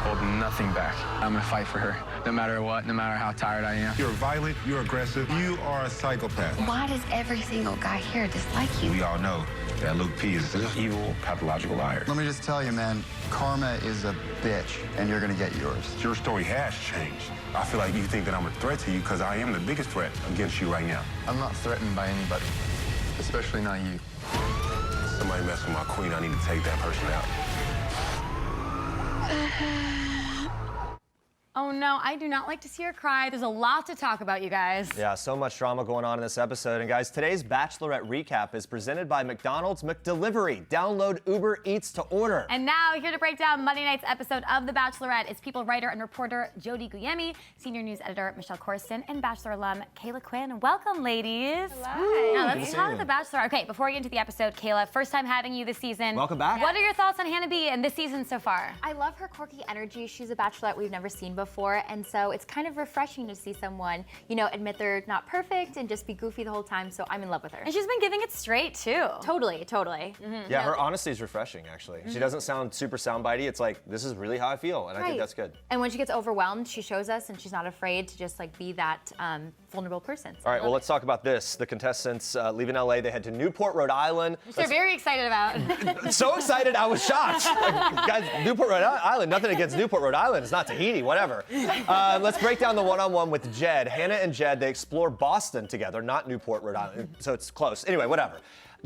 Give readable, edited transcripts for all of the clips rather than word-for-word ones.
hold nothing back. I'm gonna fight for her, no matter what, no matter how tired I am. You're violent, you're aggressive, you are a psychopath. Why does every single guy here dislike you? We all know that Luke P is an evil, pathological liar. Let me just tell you, man, karma is a bitch, and you're gonna get yours. Your story has changed. I feel like you think that I'm a threat to you because I am the biggest threat against you right now. I'm not threatened by anybody, especially not you. Somebody mess with my queen, I need to take that person out. Oh no, I do not like to see her cry. There's a lot to talk about, you guys. Yeah, so much drama going on in this episode. And guys, today's Bachelorette recap is presented by McDonald's McDelivery. Download Uber Eats to order. And now, here to break down Monday night's episode of The Bachelorette is People writer and reporter Jody Guglielmi, senior news editor Michelle Corsten, and Bachelor alum Kayla Quinn. Welcome, ladies. Hello. Now, let's talk The Bachelor. Okay, before we get into the episode, Kayla, first time having you this season. Welcome back. What are your thoughts on Hannah B and this season so far? I love her quirky energy. She's a Bachelorette we've never seen before, and so it's kind of refreshing to see someone, you know, admit they're not perfect and just be goofy the whole time, so I'm in love with her. And she's been giving it straight, too. Totally. Yeah, her honesty is refreshing, actually. She doesn't sound super soundbitey. It's like, this is really how I feel, and I think that's good. And when she gets overwhelmed, she shows us, and she's not afraid to just like be that vulnerable person. So All right, well, let's talk about this. The contestants leaving LA, they head to Newport, Rhode Island. Which they're very excited about. So excited, I was shocked. Guys, Newport, Rhode Island, nothing against Newport, Rhode Island. It's not Tahiti, whatever. Let's break down the one-on-one with Jed. Hannah and Jed, they explore Boston together, not Newport, Rhode Island, so it's close. Anyway, whatever.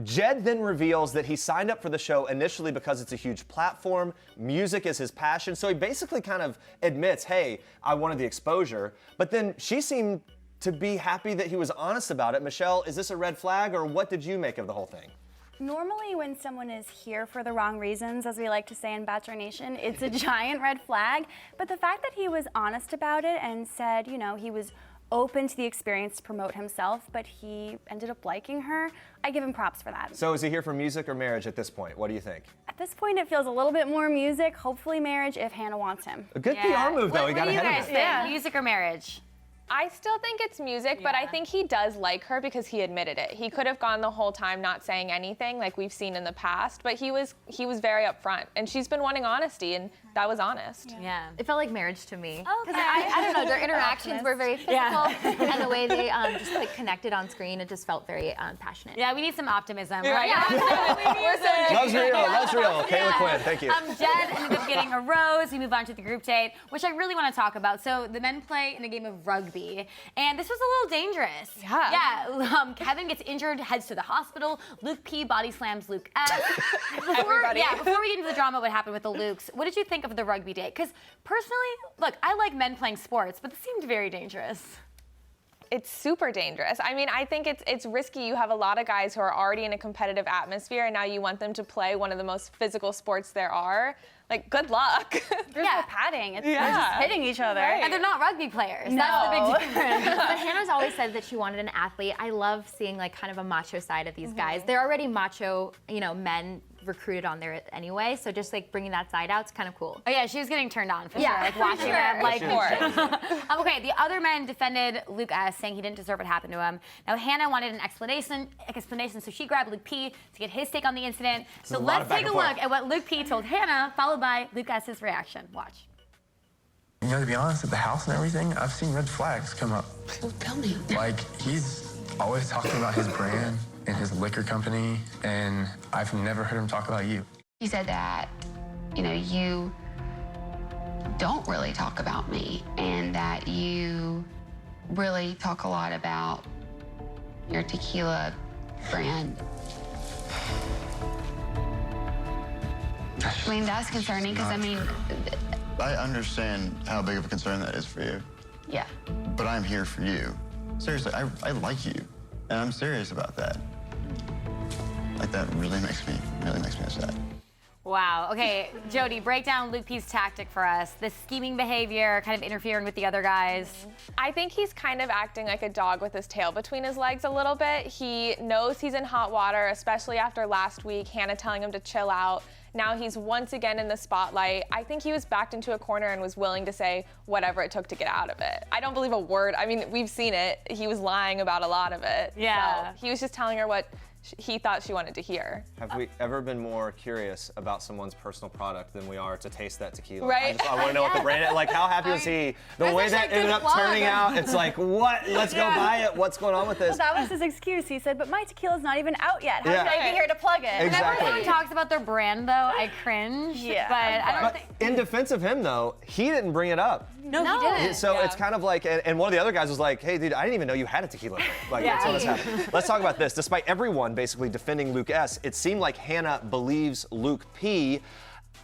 Jed then reveals that he signed up for the show initially because it's a huge platform, music is his passion, so he basically kind of admits, hey, I wanted the exposure, but then she seemed to be happy that he was honest about it. Michelle, is this a red flag, or what did you make of the whole thing? Normally when someone is here for the wrong reasons, as we like to say in Bachelor Nation, it's a giant red flag. But the fact that he was honest about it and said, you know, he was open to the experience to promote himself, but he ended up liking her, I give him props for that. So is he here for music or marriage at this point? What do you think? At this point, it feels a little bit more music, hopefully marriage if Hannah wants him. A good PR move, though. He got ahead of it. What do you guys think? Music or marriage? I still think it's music, but I think he does like her because he admitted it. He could have gone the whole time not saying anything like we've seen in the past, but he was very upfront, and she's been wanting honesty, and that was honest. Yeah. It felt like marriage to me. Okay. I don't know, their interactions were very physical, and the way they just like connected on screen, it just felt very passionate. Yeah, we need some optimism, right? Love's real, love's real. Kayla Quinn, thank you. Jed ended up getting a rose. We move on to the group date, which I really want to talk about. So the men play in a game of rugby, and this was a little dangerous. Yeah. Kevin gets injured, heads to the hospital. Luke P body slams Luke S. Before we get into the drama, what happened with the Lukes, what did you think of the rugby date? Because personally, look, I like men playing sports, but this seemed very dangerous. It's super dangerous. I mean, I think it's risky. You have a lot of guys who are already in a competitive atmosphere, and now you want them to play one of the most physical sports there are. Like, good luck. There's no padding. They're just hitting each other. Right. And they're not rugby players. No. That's the big difference. But Hannah's always said that she wanted an athlete. I love seeing like kind of a macho side of these guys. They're already macho, you know, men recruited on there anyway, so just like bringing that side out is kind of cool. Oh yeah, she was getting turned on for sure. Like watching them, like okay, the other men defended Luke S, saying he didn't deserve what happened to him. Now Hannah wanted an explanation, so she grabbed Luke P to get his take on the incident. So let's take a look at what Luke P told Hannah, followed by Luke S's reaction. Watch. You know, to be honest, at the house and everything, I've seen red flags come up. Well, tell me. Like, he's always talking about his brand and his liquor company, and I've never heard him talk about you. He said that, you know, you don't really talk about me, and that you really talk a lot about your tequila brand. I mean, that's concerning because, I mean... I understand how big of a concern that is for you. Yeah. But I'm here for you. Seriously, I like you, and I'm serious about that. Like, that really makes me upset. Wow. Okay, Jody, break down Luke P's tactic for us. This scheming behavior, kind of interfering with the other guys. I think he's kind of acting like a dog with his tail between his legs a little bit. He knows he's in hot water, especially after last week, Hannah telling him to chill out. Now he's once again in the spotlight. I think he was backed into a corner and was willing to say whatever it took to get out of it. I don't believe a word. I mean, we've seen it. He was lying about a lot of it. Yeah. So he was just telling her what he thought she wanted to hear. Have we ever been more curious about someone's personal product than we are to taste that tequila? Right. I want to know what the brand is. Like, how happy was he? The That's way actually that a good ended up plug. turning out, it's like, what? Let's go buy it. What's going on with this? Well, that was his excuse. He said, but my tequila's not even out yet. How Yeah. can I be here to plug it? Exactly. Whenever someone talks about their brand, though, I cringe. Yeah. But I don't But think. in defense of him, though, he didn't bring it up. No, he didn't. So it's kind of like, and one of the other guys was like, hey, dude, I didn't even know you had a tequila brand. Like, that's what has happened. Let's talk about this. Despite everyone basically defending Luke S., it seemed like Hannah believes Luke P.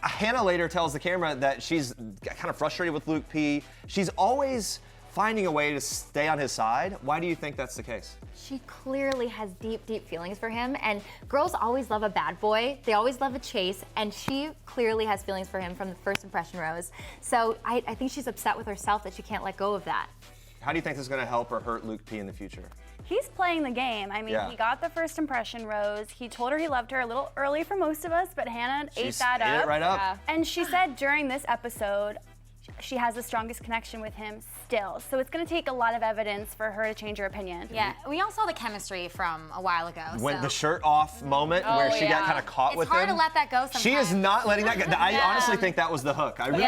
Hannah later tells the camera that she's kind of frustrated with Luke P. She's always finding a way to stay on his side. Why do you think that's the case? She clearly has deep, deep feelings for him, and girls always love a bad boy. They always love a chase, and she clearly has feelings for him from the first impression rose. So I think she's upset with herself that she can't let go of that. How do you think this is going to help or hurt Luke P in the future? He's playing the game. I mean, Yeah. he got the first impression rose. He told her he loved her a little early for most of us, but Hannah ate that ate up. it right up. Yeah. And she said during this episode, she has the strongest connection with him still. So it's going to take a lot of evidence for her to change her opinion. Yeah, we all saw the chemistry from a while ago. When so. the shirt off moment where she got kind of caught It's with hard him. to let that go sometimes. She is not letting that go. I honestly think that was the hook. I really do.